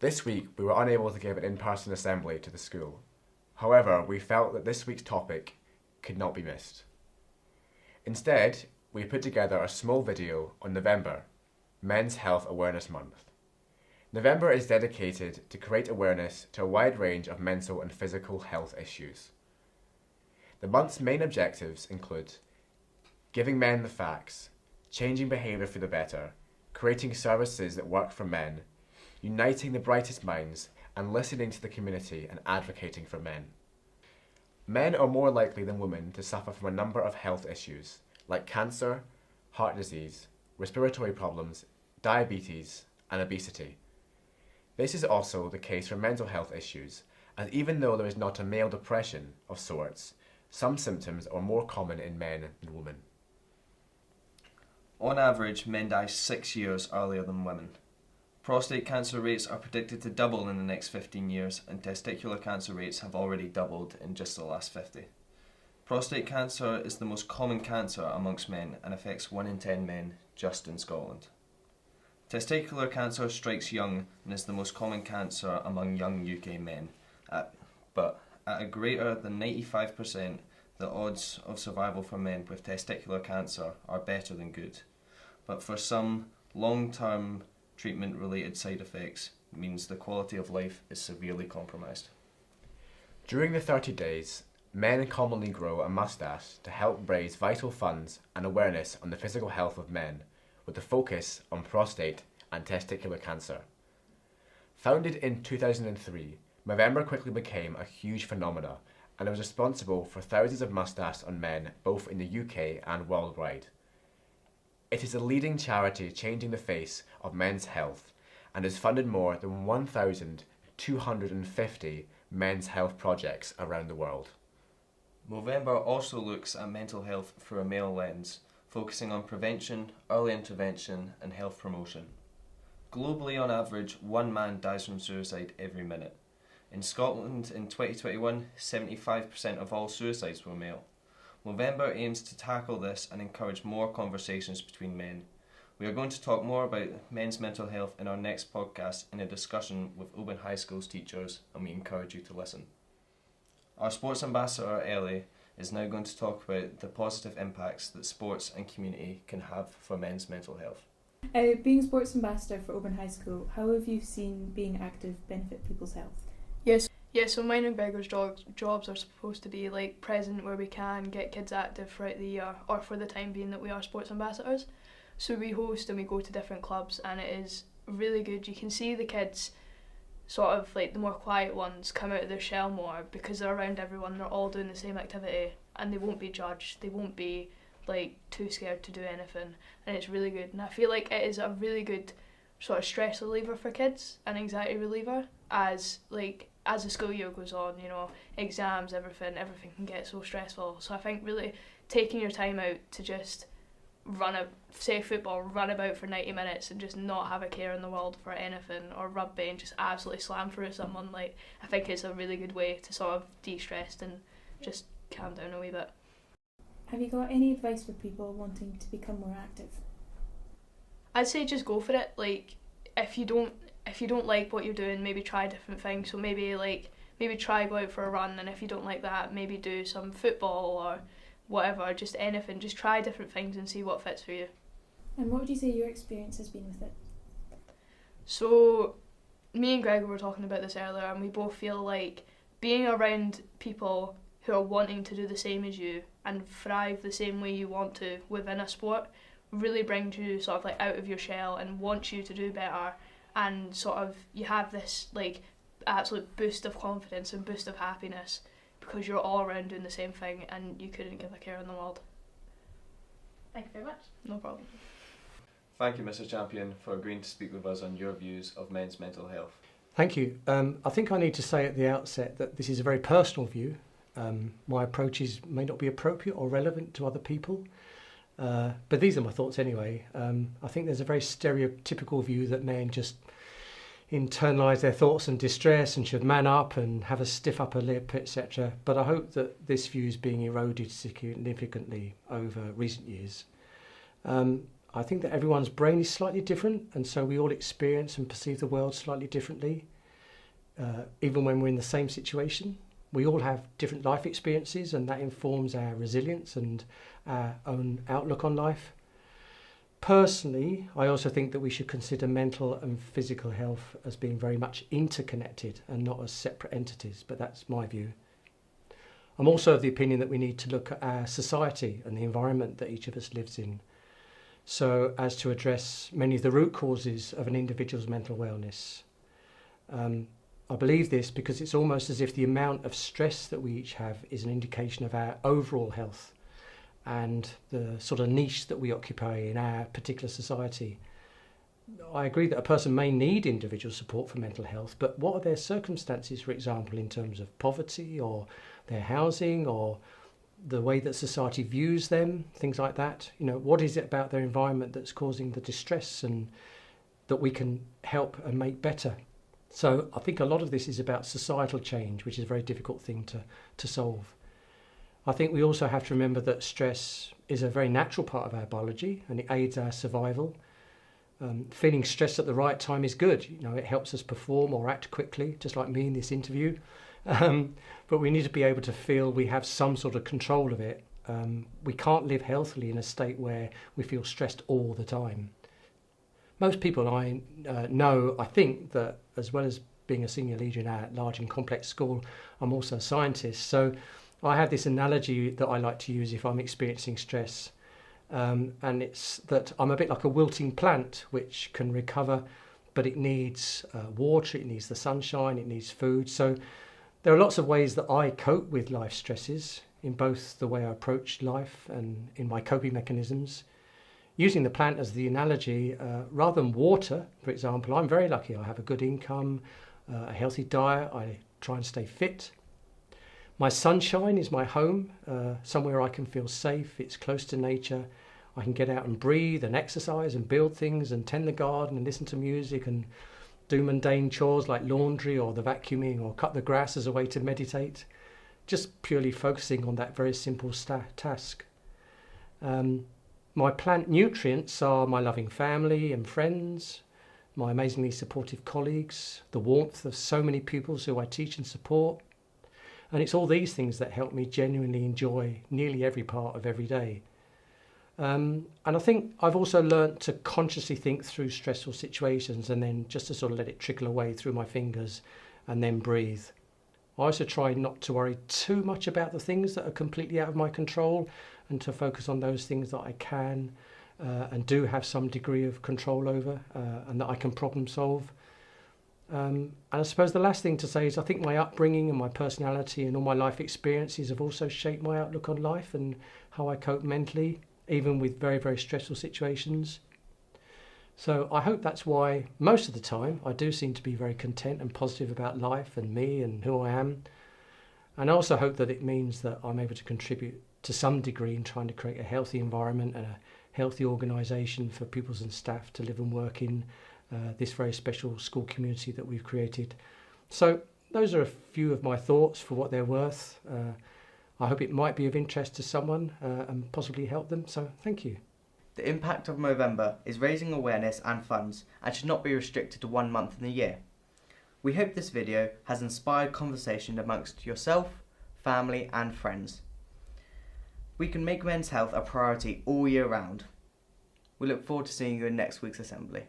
This week we were unable to give an in-person assembly to the school. However, we felt that this week's topic could not be missed. Instead, we put together a small video on November, Men's Health Awareness Month. November is dedicated to create awareness to a wide range of mental and physical health issues. The month's main objectives include giving men the facts, changing behaviour for the better, creating services that work for men, uniting the brightest minds, and listening to the community and advocating for men. Men are more likely than women to suffer from a number of health issues, like cancer, heart disease, respiratory problems, diabetes, and obesity. This is also the case for mental health issues, as even though there is not a male depression of sorts, some symptoms are more common in men than women. On average, men die 6 years earlier than women. Prostate cancer rates are predicted to double in the next 15 years, and testicular cancer rates have already doubled in just the last 50. Prostate cancer is the most common cancer amongst men and affects 1 in 10 men just in Scotland. Testicular cancer strikes young and is the most common cancer among young UK men, but at a greater than 95%, the odds of survival for men with testicular cancer are better than good. But for some, long-term treatment-related side effects means the quality of life is severely compromised. During the 30 days, men commonly grow a moustache to help raise vital funds and awareness on the physical health of men, with a focus on prostate and testicular cancer. Founded in 2003, Movember quickly became a huge phenomena and was responsible for thousands of moustaches on men both in the UK and worldwide. It is a leading charity changing the face of men's health and has funded more than 1,250 men's health projects around the world. Movember also looks at mental health through a male lens, focusing on prevention, early intervention and health promotion. Globally, on average, 1 man dies from suicide every minute. In Scotland in 2021, 75% of all suicides were male. Movember aims to tackle this and encourage more conversations between men. We are going to talk more about men's mental health in our next podcast in a discussion with Oban High School's teachers, and we encourage you to listen. Our sports ambassador, Ellie, is now going to talk about the positive impacts that sports and community can have for men's mental health. Being sports ambassador for Oban High School, how have you seen being active benefit people's health? So mine and Gregor's jobs are supposed to be like present where we can get kids active throughout the year or for the time being that we are sports ambassadors. So we host and we go to different clubs and it is really good. You can see the kids, sort of like the more quiet ones, come out of their shell more because they're around everyone, they're all doing the same activity and they won't be judged, they won't be like too scared to do anything, and it's really good. And I feel like it is a really good sort of stress reliever for kids and anxiety reliever as the school year goes on, you know, exams, everything can get so stressful. So I think really taking your time out to just run about for 90 minutes and just not have a care in the world for anything, or rugby and just absolutely slam through someone, like, I think it's a really good way to sort of de-stress and just calm down a wee bit. Have you got any advice for people wanting to become more active? I'd say just go for it. Like, if you don't like what you're doing, maybe try different things. So maybe try go out for a run, and if you don't like that, maybe do some football or whatever, just anything. Just try different things and see what fits for you. And what would you say your experience has been with it? So me and Gregor were talking about this earlier, and we both feel like being around people who are wanting to do the same as you and thrive the same way you want to within a sport really brings you sort of like out of your shell and wants you to do better, and sort of you have this like absolute boost of confidence and boost of happiness because you're all around doing the same thing and you couldn't give a care in the world. Thank you very much. No problem. Thank you, Mr. Champion, for agreeing to speak with us on your views of men's mental health. Thank you. I think I need to say at the outset that this is a very personal view. My approaches may not be appropriate or relevant to other people, but these are my thoughts anyway. I think there's a very stereotypical view that men just internalise their thoughts and distress and should man up and have a stiff upper lip, etc. But I hope that this view is being eroded significantly over recent years. I think that everyone's brain is slightly different, and so we all experience and perceive the world slightly differently. even when we're in the same situation. We all have different life experiences, and that informs our resilience and our own outlook on life. Personally, I also think that we should consider mental and physical health as being very much interconnected and not as separate entities, but that's my view. I'm also of the opinion that we need to look at our society and the environment that each of us lives in, so as to address many of the root causes of an individual's mental wellness. I believe this because it's almost as if the amount of stress that we each have is an indication of our overall health and the sort of niche that we occupy in our particular society. I agree that a person may need individual support for mental health, but what are their circumstances, for example, in terms of poverty or their housing or the way that society views them, things like that? What is it about their environment that's causing the distress and that we can help and make better? So I think a lot of this is about societal change, which is a very difficult thing to solve. I think we also have to remember that stress is a very natural part of our biology and it aids our survival. Feeling stressed at the right time is good. It helps us perform or act quickly, just like me in this interview. But we need to be able to feel we have some sort of control of it. We can't live healthily in a state where we feel stressed all the time. Most people I know, I think that as well as being a senior leader in our large and complex school, I'm also a scientist. So I have this analogy that I like to use if I'm experiencing stress. And it's that I'm a bit like a wilting plant which can recover, but it needs water, it needs the sunshine, it needs food. So there are lots of ways that I cope with life stresses in both the way I approach life and in my coping mechanisms. Using the plant as the analogy, rather than water, for example, I'm very lucky. I have a good income, a healthy diet, I try and stay fit. My sunshine is my home, somewhere I can feel safe, it's close to nature. I can get out and breathe and exercise and build things and tend the garden and listen to music and do mundane chores like laundry or the vacuuming or cut the grass as a way to meditate, just purely focusing on that very simple task. My plant nutrients are my loving family and friends, my amazingly supportive colleagues, the warmth of so many pupils who I teach and support. And it's all these things that help me genuinely enjoy nearly every part of every day. And I think I've also learnt to consciously think through stressful situations and then just to sort of let it trickle away through my fingers and then breathe. I also try not to worry too much about the things that are completely out of my control and to focus on those things that I can and do have some degree of control over and that I can problem solve. And I suppose the last thing to say is I think my upbringing and my personality and all my life experiences have also shaped my outlook on life and how I cope mentally, even with very, very stressful situations. So I hope that's why most of the time I do seem to be very content and positive about life and me and who I am. And I also hope that it means that I'm able to contribute to some degree in trying to create a healthy environment and a healthy organisation for pupils and staff to live and work in this very special school community that we've created. So those are a few of my thoughts for what they're worth. I hope it might be of interest to someone and possibly help them. So thank you. The impact of Movember is raising awareness and funds and should not be restricted to 1 month in the year. We hope this video has inspired conversation amongst yourself, family and friends. We can make men's health a priority all year round. We look forward to seeing you in next week's assembly.